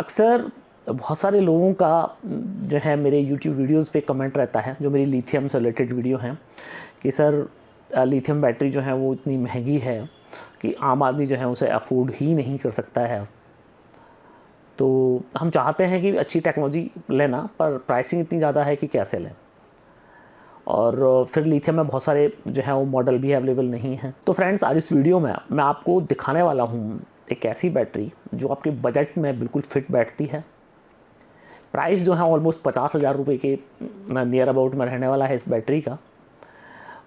अक्सर बहुत सारे लोगों का जो है मेरे यूट्यूब वीडियोस पे कमेंट रहता है, जो मेरी लिथियम से रिलेटेड वीडियो हैं, कि सर लिथियम बैटरी जो है वो इतनी महंगी है कि आम आदमी जो है उसे अफोर्ड ही नहीं कर सकता है। तो हम चाहते हैं कि अच्छी टेक्नोलॉजी लेना, पर प्राइसिंग इतनी ज़्यादा है कि कैसे लें। और फिर लिथियम में बहुत सारे जो है वो मॉडल भी अवेलेबल नहीं हैं। तो फ्रेंड्स, आज इस वीडियो में मैं आपको दिखाने वाला हूँ एक ऐसी बैटरी जो आपके बजट में बिल्कुल फिट बैठती है। प्राइस जो है ऑलमोस्ट 50,000 रुपये के नियर अबाउट में रहने वाला है इस बैटरी का।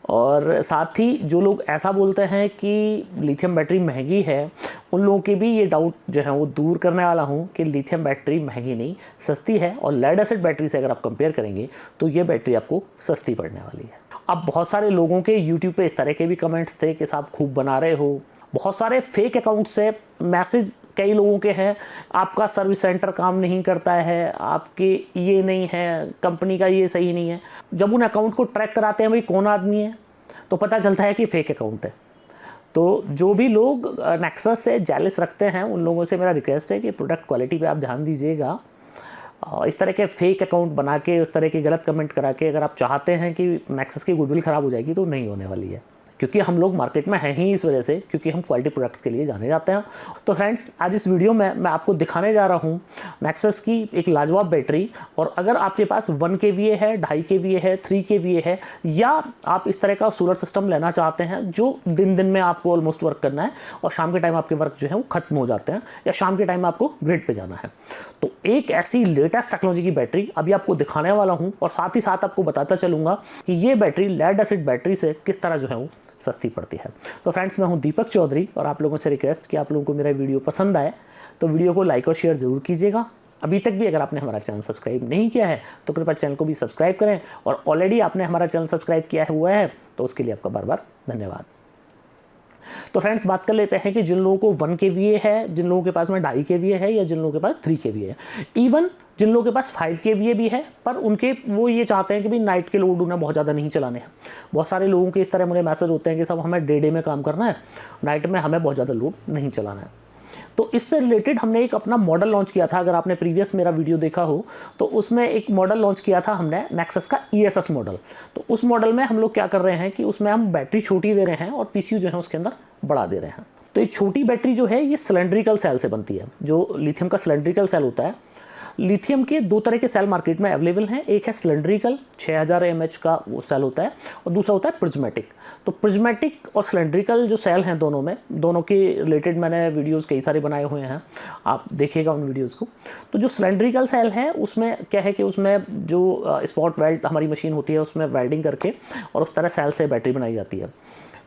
और साथ ही जो लोग ऐसा बोलते हैं कि लिथियम बैटरी महंगी है, उन लोगों के भी ये डाउट जो है वो दूर करने वाला हूँ कि लिथियम बैटरी महंगी नहीं, सस्ती है। और लेड एसिड बैटरी से अगर आप कंपेयर करेंगे तो ये बैटरी आपको सस्ती पड़ने वाली है। अब बहुत सारे लोगों के यूट्यूब पे इस तरह के भी कमेंट्स थे कि साहब खूब बना रहे हो। बहुत सारे फेक अकाउंट से मैसेज कई लोगों के हैं, आपका सर्विस सेंटर काम नहीं करता है, आपके ये नहीं है, कंपनी का ये सही नहीं है। जब उन अकाउंट को ट्रैक कराते हैं भाई कौन आदमी है, तो पता चलता है कि फेक अकाउंट है। तो जो भी लोग नेक्सस से जेलस रखते हैं, उन लोगों से मेरा रिक्वेस्ट है कि प्रोडक्ट क्वालिटी पे आप ध्यान दीजिएगा। इस तरह के फेक अकाउंट बना के, उस तरह के गलत कमेंट करा के अगर आप चाहते हैं कि नेक्सस की गुडविल ख़राब हो जाएगी, तो नहीं होने वाली है। क्योंकि हम लोग मार्केट में हैं ही इस वजह से, क्योंकि हम क्वालिटी प्रोडक्ट्स के लिए जाने जाते हैं। तो फ्रेंड्स, आज इस वीडियो में मैं आपको दिखाने जा रहा हूँ नेक्सस की एक लाजवाब बैटरी। और अगर आपके पास 1 kVA है, 2.5 kVA है, 3 kVA है, या आप इस तरह का सोलर सिस्टम लेना चाहते हैं जो दिन में आपको ऑलमोस्ट वर्क करना है और शाम के टाइम आपके वर्क जो है वो खत्म हो जाते हैं, या शाम के टाइम आपको ग्रिड पे जाना है, तो एक ऐसी लेटेस्ट टेक्नोलॉजी की बैटरी अभी आपको दिखाने वाला हूँ। और साथ ही साथ आपको बताता चलूँगा कि ये बैटरी लेड एसिड बैटरी से किस तरह जो है वो सस्ती पड़ती है। तो फ्रेंड्स, मैं हूं दीपक चौधरी और आप लोगों से रिक्वेस्ट कि आप लोगों को मेरा वीडियो पसंद आए तो वीडियो को लाइक और शेयर ज़रूर कीजिएगा। अभी तक भी अगर आपने हमारा चैनल सब्सक्राइब नहीं किया है तो कृपया चैनल को भी सब्सक्राइब करें, और ऑलरेडी आपने हमारा चैनल सब्सक्राइब किया हुआ है तो उसके लिए आपका बार बार धन्यवाद। तो फ्रेंड्स, बात कर लेते हैं कि जिन लोगों को 1 kVA है, जिन लोगों के पास में 2.5 kVA है, या जिन लोगों के पास 3 kVA है, इवन जिन लोगों के पास 5 kVA भी है, पर उनके वो ये चाहते हैं कि भाई नाइट के लोड उन्हें बहुत ज़्यादा नहीं चलाने हैं। बहुत सारे लोगों के इस तरह मुझे मैसेज होते हैं कि सब हमें डे में काम करना है, नाइट में हमें बहुत ज़्यादा लोड नहीं चलाना है। तो इससे रिलेटेड हमने एक अपना मॉडल लॉन्च किया था। अगर आपने प्रीवियस मेरा वीडियो देखा हो तो उसमें एक मॉडल लॉन्च किया था हमने, नेक्सस का ESS मॉडल। तो उस मॉडल में हम लोग क्या कर रहे हैं कि उसमें हम बैटरी छोटी दे रहे हैं और PCU जो है उसके अंदर बड़ा दे रहे हैं। तो ये छोटी बैटरी जो है ये सिलेंड्रिकल सेल से बनती है। जो लिथियम का सिलेंड्रिकल सेल होता है, लिथियम के 2 तरह के सेल मार्केट में अवेलेबल हैं। एक है सिलेंड्रिकल 6000 mAh का वो सेल होता है, और दूसरा होता है प्रिज्मेटिक। तो प्रिज्मेटिक और सिलेंड्रिकल जो सेल हैं दोनों के रिलेटेड मैंने वीडियोस कई सारे बनाए हुए हैं, आप देखिएगा उन वीडियोस को। तो जो सिलेंड्रिकल सेल है उसमें क्या है कि उसमें जो स्पॉट वेल्ड हमारी मशीन होती है उसमें वेल्डिंग करके और उस तरह सेल से बैटरी बनाई जाती है।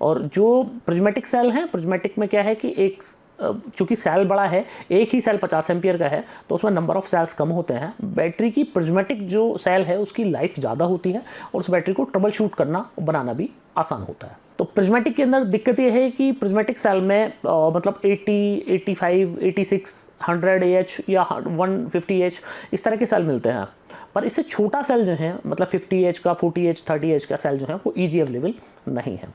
और जो प्रिज्मेटिक सेल हैं, प्रिज्मेटिक में क्या है कि एक चूँकि सेल बड़ा है, एक ही सेल 50 एम्पियर का है, तो उसमें नंबर ऑफ सेल्स कम होते हैं। बैटरी की प्रिज्मेटिक जो सेल है उसकी लाइफ ज़्यादा होती है और उस बैटरी को ट्रबल शूट करना और बनाना भी आसान होता है। तो प्रिज्मेटिक के अंदर दिक्कत यह है कि प्रिज्मेटिक सेल में मतलब 80, 85, 86, 100 Ah या 150 Ah इस तरह के सेल मिलते हैं। पर इससे छोटा सेल जो है, मतलब 50 का, 40 30 का सेल जो है वो ईजी अवेलेबल नहीं है।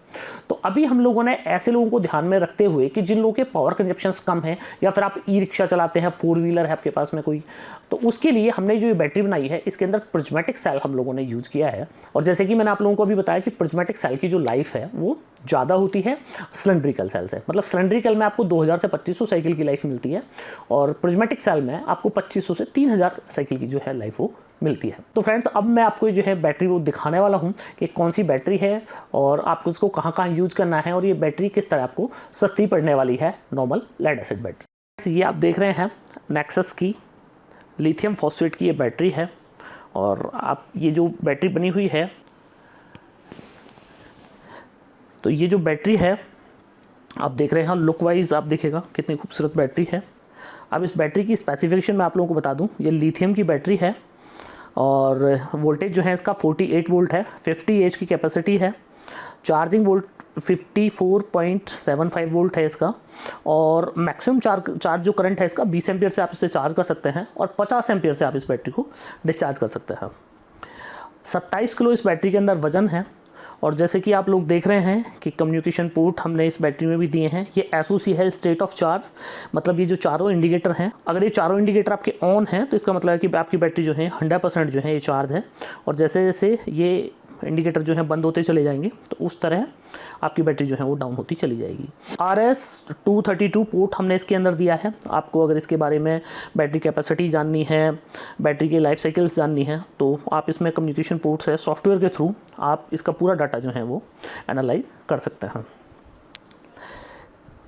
तो अभी हम लोगों ने ऐसे लोगों को ध्यान में रखते हुए कि जिन लोगों के पावर कंजप्शंस कम है, या फिर आप ई-रिक्शा चलाते हैं, 4 व्हीलर है आपके पास में कोई, तो उसके लिए हमने जो ये बैटरी बनाई है इसके अंदर प्रिज्मेटिक सेल हम लोगों ने यूज़ किया है। और जैसे कि मैंने आप लोगों को अभी बताया कि प्रिज्मेटिक सेल की जो लाइफ है वो ज़्यादा होती है सिलेंड्रिकल सेल से। मतलब सिलेंड्रिकल में आपको 2000 से 2500 साइकिल की लाइफ मिलती है, और प्रिज्मेटिक सेल में आपको 2500 से 3000 साइकिल की जो है लाइफ वो मिलती है। तो फ्रेंड्स, अब मैं आपको जो है बैटरी वो दिखाने वाला हूँ कि कौन सी बैटरी है और आपको इसको कहाँ कहाँ यूज़ करना है, और ये बैटरी किस तरह आपको सस्ती पड़ने वाली है नॉर्मल लेड एसिड बैटरी। ये आप देख रहे हैं नेक्सस की लिथियम फॉस्फेट की ये बैटरी है। और आप ये जो बैटरी बनी हुई है, तो ये जो बैटरी है आप देख रहे हैं, लुक वाइज आप देखिएगा कितनी खूबसूरत बैटरी है। अब इस बैटरी की स्पेसिफिकेशन मैं आप लोगों को बता दूं, ये लिथियम की बैटरी है और वोल्टेज जो है इसका 48 वोल्ट है, 50 H की कैपेसिटी है, चार्जिंग वोल्ट 54.75 वोल्ट है इसका, और मैक्सिमम चार्ज जो करंट है इसका 20 एम्पियर से आप इसे चार्ज कर सकते हैं, और 50 एम्पियर से आप इस बैटरी को डिस्चार्ज कर सकते हैं। 27 किलो इस बैटरी के अंदर वजन है, और जैसे कि आप लोग देख रहे हैं कि कम्युनिकेशन पोर्ट हमने इस बैटरी में भी दिए हैं। ये SOC है, स्टेट ऑफ चार्ज, मतलब ये जो चारों इंडिकेटर हैं, अगर ये चारों इंडिकेटर आपके ऑन हैं तो इसका मतलब है कि आपकी बैटरी जो है 100% जो है ये चार्ज है। और जैसे जैसे ये इंडिकेटर जो है बंद होते चले जाएंगे तो उस तरह आपकी बैटरी जो है वो डाउन होती चली जाएगी। RS-232 पोर्ट हमने इसके अंदर दिया है। आपको अगर इसके बारे में बैटरी कैपेसिटी जाननी है, बैटरी के लाइफ साइकिल्स जाननी है, तो आप इसमें कम्युनिकेशन पोर्ट्स है, सॉफ्टवेयर के थ्रू आप इसका पूरा डाटा जो है वो एनालाइज कर सकते हैं।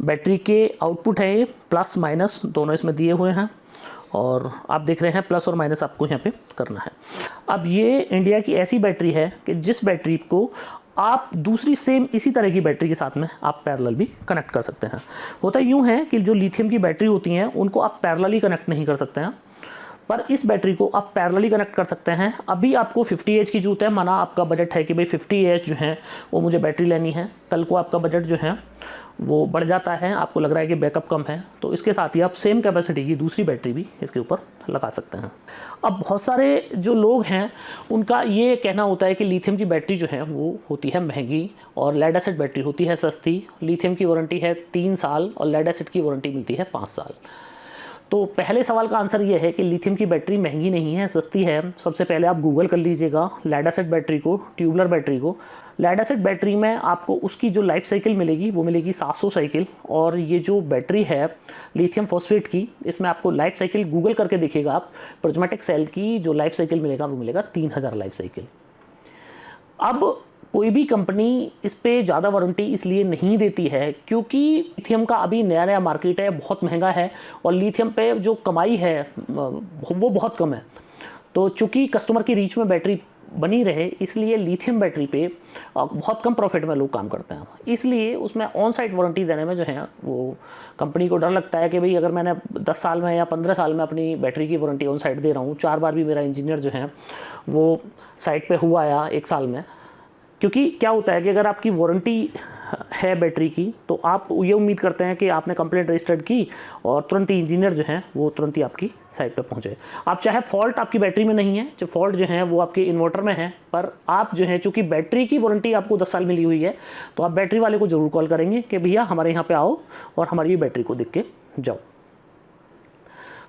बैटरी के आउटपुट है ये प्लस माइनस दोनों इसमें दिए हुए हैं और आप देख रहे हैं प्लस और माइनस आपको यहाँ पे करना है। अब ये इंडिया की ऐसी बैटरी है कि जिस बैटरी को आप दूसरी सेम इसी तरह की बैटरी के साथ में आप पैरेलल भी कनेक्ट कर सकते हैं। होता यूँ है कि जो लिथियम की बैटरी होती हैं उनको आप पैरेलली कनेक्ट नहीं कर सकते हैं, पर इस बैटरी को आप पैरेलली कनेक्ट कर सकते हैं। अभी आपको 50 एच की जरूरत है, माना आपका बजट है कि भाई 50 एच जो है वो मुझे बैटरी लेनी है। कल को आपका बजट जो है वो बढ़ जाता है, आपको लग रहा है कि बैकअप कम है, तो इसके साथ ही आप सेम कैपेसिटी की दूसरी बैटरी भी इसके ऊपर लगा सकते हैं। अब बहुत सारे जो लोग हैं उनका ये कहना होता है कि लिथियम की बैटरी जो है वो होती है महंगी और लेड एसिड बैटरी होती है सस्ती। लिथियम की वारंटी है 3 साल और लेड एसिड की वारंटी मिलती है 5 साल। तो पहले सवाल का आंसर ये है कि लिथियम की बैटरी महंगी नहीं है, सस्ती है। सबसे पहले आप गूगल कर लीजिएगा लेड एसिड बैटरी को, ट्यूबुलर बैटरी को। लेड एसिड बैटरी में आपको उसकी जो लाइफ साइकिल मिलेगी वो मिलेगी 700 साइकिल, और ये जो बैटरी है लिथियम फॉस्फेट की, इसमें आपको लाइफ साइकिल गूगल करके देखिएगा आप, प्रिज्मेटिक सेल की जो लाइफ साइकिल मिलेगा वो मिलेगा 3000 लाइफ साइकिल। अब कोई भी कंपनी इस पे ज़्यादा वारंटी इसलिए नहीं देती है क्योंकि लिथियम का अभी नया नया मार्केट है, बहुत महंगा है और लिथियम पे जो कमाई है वो बहुत कम है। तो चूँकि कस्टमर की रीच में बैटरी बनी रहे इसलिए लिथियम बैटरी पे बहुत कम प्रॉफिट में लोग काम करते हैं। इसलिए उसमें ऑन साइट वारंटी देने में जो है वो कंपनी को डर लगता है कि भाई अगर मैंने 10 साल में या 15 साल में अपनी बैटरी की वारंटी ऑन साइट दे रहा हूँ, 4 बार भी मेरा इंजीनियर जो है वो साइट पे हुआ आया 1 साल में। क्योंकि क्या होता है कि अगर आपकी वारंटी है बैटरी की तो आप ये उम्मीद करते हैं कि आपने कंप्लेंट रजिस्टर्ड की और तुरंत ही इंजीनियर जो है वो तुरंत ही आपकी साइट पे पहुंचे। आप चाहे फॉल्ट आपकी बैटरी में नहीं है, जो फॉल्ट जो है वो आपके इन्वर्टर में है, पर आप जो है चूँकि बैटरी की वारंटी आपको 10 साल मिली हुई है तो आप बैटरी वाले को ज़रूर कॉल करेंगे कि भैया हमारे यहाँ पर आओ और हमारी ये बैटरी को देख के जाओ।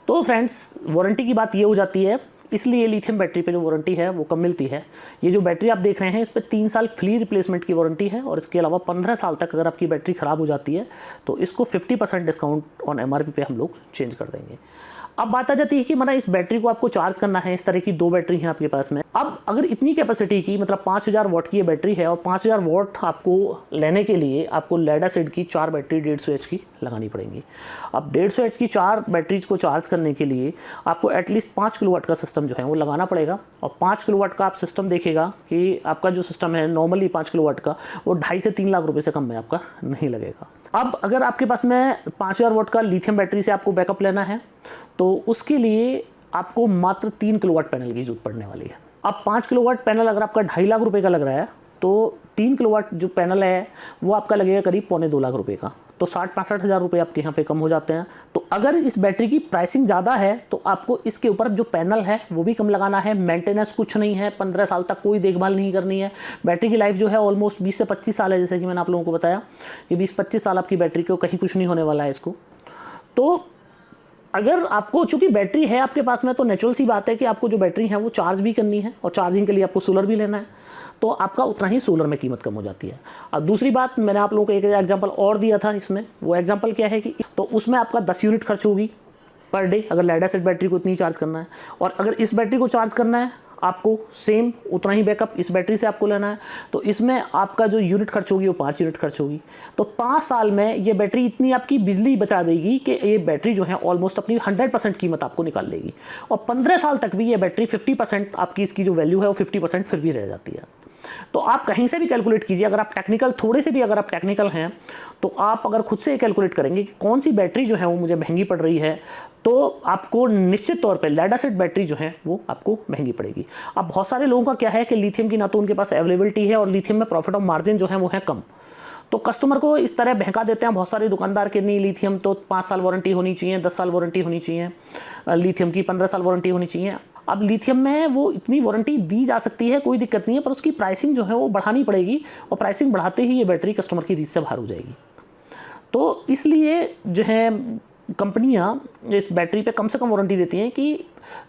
तो फ्रेंड्स, वारंटी की बात ये हो जाती है, इसलिए लिथियम बैटरी पे जो वारंटी है वो कम मिलती है। ये जो बैटरी आप देख रहे हैं इस पर 3 साल फ्री रिप्लेसमेंट की वारंटी है और इसके अलावा 15 साल तक अगर आपकी बैटरी ख़राब हो जाती है तो इसको 50% डिस्काउंट ऑन MRP पे हम लोग चेंज कर देंगे। अब बात आ जाती है कि मतलब इस बैटरी को आपको चार्ज करना है, इस तरह की 2 बैटरी हैं आपके पास में। अब अगर इतनी कैपेसिटी की मतलब 5000 वाट की ये बैटरी है और 5000 वाट आपको लेने के लिए आपको लेड एसिड की 4 बैटरी 150 एच की लगानी पड़ेंगी। अब 150 एच की 4 बैटरीज को चार्ज करने के लिए आपको एटलीस्ट 5 किलोवाट का सिस्टम जो है वो लगाना पड़ेगा। और 5 किलोवाट का आप सिस्टम देखिएगा कि आपका जो सिस्टम है नॉर्मली 5 किलोवाट का वो 2.5 से 3 लाख रुपये से कम में आपका नहीं लगेगा। अब अगर आपके पास में 5000 वाट का लिथियम बैटरी से आपको बैकअप लेना है तो उसके लिए आपको मात्र 3 किलोवाट पैनल की जरूरत पड़ने वाली है। अब 5 किलोवाट पैनल अगर आपका 2.5 लाख रुपए का लग रहा है तो 3 किलोवाट जो पैनल है वो आपका लगेगा करीब 2.25 लाख रुपए का, तो 60-65 हज़ार रुपये आपके यहाँ पे कम हो जाते हैं। तो अगर इस बैटरी की प्राइसिंग ज़्यादा है तो आपको इसके ऊपर जो पैनल है वो भी कम लगाना है। मेंटेनेंस कुछ नहीं है, 15 साल तक कोई देखभाल नहीं करनी है। बैटरी की लाइफ जो है ऑलमोस्ट 20 से 25 साल है, जैसे कि मैंने आप लोगों को बताया कि 20-25 साल आपकी बैटरी को कहीं कुछ नहीं होने वाला है इसको। तो अगर आपको चूंकि बैटरी है आपके पास में तो नेचुरल सी बात है कि आपको जो बैटरी है वो चार्ज भी करनी है और चार्जिंग के लिए आपको सोलर भी लेना है, तो आपका उतना ही सोलर में कीमत कम हो जाती है। अब दूसरी बात, मैंने आप लोगों को एक एग्जांपल और दिया था इसमें, वो एग्जांपल क्या है कि तो उसमें आपका 10 यूनिट खर्च होगी पर डे अगर लेड एसिड बैटरी को इतनी चार्ज करना है, और अगर इस बैटरी को चार्ज करना है आपको सेम उतना ही बैकअप इस बैटरी से आपको लेना है तो इसमें आपका जो यूनिट खर्च होगी वो 5 यूनिट खर्च होगी। तो 5 साल में ये बैटरी इतनी आपकी बिजली बचा देगी कि ये बैटरी जो है ऑलमोस्ट अपनी 100% कीमत आपको निकाल लेगी। और 15 साल तक भी ये बैटरी 50% आपकी इसकी जो वैल्यू है वो 50% फिर भी रह जाती है। तो आप कहीं से भी कैलकुलेट कीजिए, अगर आप टेक्निकल थोड़े से भी अगर आप टेक्निकल हैं तो आप अगर खुद से कैलकुलेट करेंगे कि कौन सी बैटरी जो है वो मुझे महंगी पड़ रही है तो आपको निश्चित तौर पे लेड एसिड बैटरी जो है वो आपको महंगी पड़ेगी। अब बहुत सारे लोगों का क्या है कि लिथियम की ना तो उनके पास अवेलेबिलिटी है और लिथियम में प्रॉफिट ऑफ मार्जिन जो है वो है कम, तो कस्टमर को इस तरह बहका देते हैं बहुत सारे दुकानदार के नहीं लिथियम तो 5 साल वारंटी होनी चाहिए, 10 साल वारंटी होनी चाहिए, लिथियम की 15 साल वारंटी होनी चाहिए। अब लिथियम में वो इतनी वारंटी दी जा सकती है, कोई दिक्कत नहीं है, पर उसकी प्राइसिंग जो है वो बढ़ानी पड़ेगी और प्राइसिंग बढ़ाते ही ये बैटरी कस्टमर की रीच से बाहर हो जाएगी। तो इसलिए जो है कंपनियां इस बैटरी पे कम से कम वारंटी देती हैं कि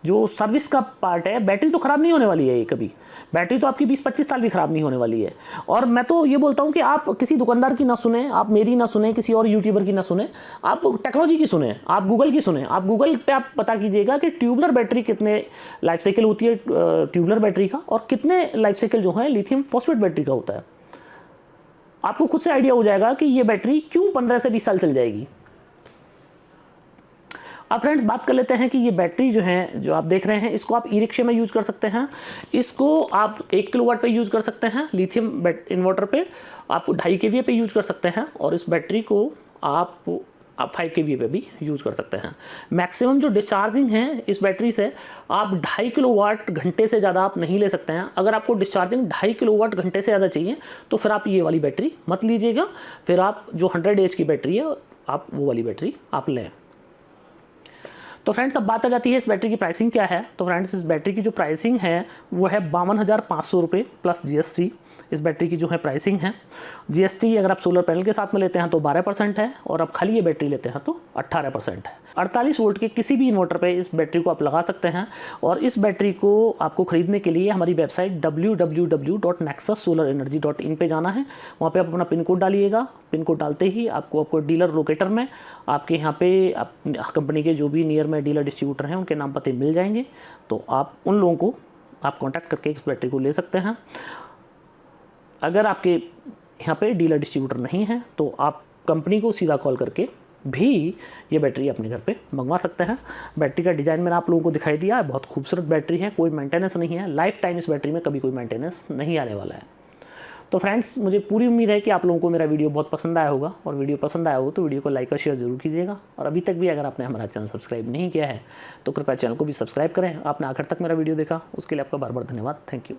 जो सर्विस का पार्ट है, बैटरी तो ख़राब नहीं होने वाली है, ये कभी बैटरी तो आपकी 20-25 साल भी ख़राब नहीं होने वाली है। और मैं तो ये बोलता हूँ कि आप किसी दुकानदार की ना सुने, आप मेरी ना सुने, किसी और यूट्यूबर की ना सुने, आप टेक्नोलॉजी की सुने, आप गूगल की सुने। आप गूगल पे आप पता कीजिएगा कि ट्यूबलर बैटरी कितने लाइफ साइकिल होती है ट्यूबलर बैटरी का, और कितने लाइफ साइकिल जो है लिथियम फॉस्फेट बैटरी का होता है। आपको खुद से आइडिया हो जाएगा कि ये बैटरी क्यों 15 से 20 साल चल जाएगी। अब फ्रेंड्स बात कर लेते हैं कि ये बैटरी जो है, जो आप देख रहे हैं, इसको आप ई रिक्शे में यूज़ कर सकते हैं, इसको आप 1 किलोवाट पे यूज़ कर सकते हैं, लिथियम इन्वर्टर पे आप 2.5 kVA पे यूज़ कर सकते हैं, और इस बैटरी को आप 5 kVA पे भी यूज़ कर सकते हैं। मैक्सिमम जो डिस्चार्जिंग है इस बैटरी से आप 2.5 किलोवाट घंटे से ज़्यादा आप नहीं ले सकते हैं। अगर आपको डिस्चार्जिंग 2.5 किलोवाट घंटे से ज़्यादा चाहिए तो फिर आप ये वाली बैटरी मत लीजिएगा, फिर आप जो 100 AH की बैटरी है आप वो वाली बैटरी आप लें। तो फ्रेंड्स अब बात आ जाती है इस बैटरी की प्राइसिंग क्या है। तो फ्रेंड्स इस बैटरी की जो प्राइसिंग है वो है 52,500 रुपये प्लस GST इस बैटरी की जो है प्राइसिंग है। GST अगर आप सोलर पैनल के साथ में लेते हैं तो 12% है, और आप खाली ये बैटरी लेते हैं तो 18% है। 48 वोल्ट के किसी भी इन्वर्टर पे इस बैटरी को आप लगा सकते हैं। और इस बैटरी को आपको ख़रीदने के लिए हमारी वेबसाइट www.nexussolarenergy.in पे जाना है। वहाँ पे आप अपना पिन कोड डालिएगा। पिन कोड डालते ही आपको डीलर लोकेटर में आपके यहाँ पे कंपनी के जो भी नियर में डीलर डिस्ट्रीब्यूटर हैं उनके नाम पते मिल जाएंगे, तो आप उन लोगों को आप कॉन्टैक्ट करके इस बैटरी को ले सकते हैं। अगर आपके यहाँ पे डीलर डिस्ट्रीब्यूटर नहीं है तो आप कंपनी को सीधा कॉल करके भी ये बैटरी अपने घर पे मंगवा सकते हैं। बैटरी का डिज़ाइन मैंने आप लोगों को दिखाई दिया है, बहुत खूबसूरत बैटरी है, कोई मेंटेनेंस नहीं है, लाइफ टाइम इस बैटरी में कभी कोई मेंटेनेंस नहीं आने वाला है। तो फ्रेंड्स मुझे पूरी उम्मीद है कि आप लोगों को मेरा वीडियो बहुत पसंद आया होगा, और वीडियो पसंद आया हो तो वीडियो को लाइक और शेयर जरूर कीजिएगा। और अभी तक भी अगर आपने हमारा चैनल सब्सक्राइब नहीं किया है तो कृपया चैनल को भी सब्सक्राइब करें। आपने आखिर तक मेरा वीडियो देखा उसके लिए आपका बार बार धन्यवाद। Thank you.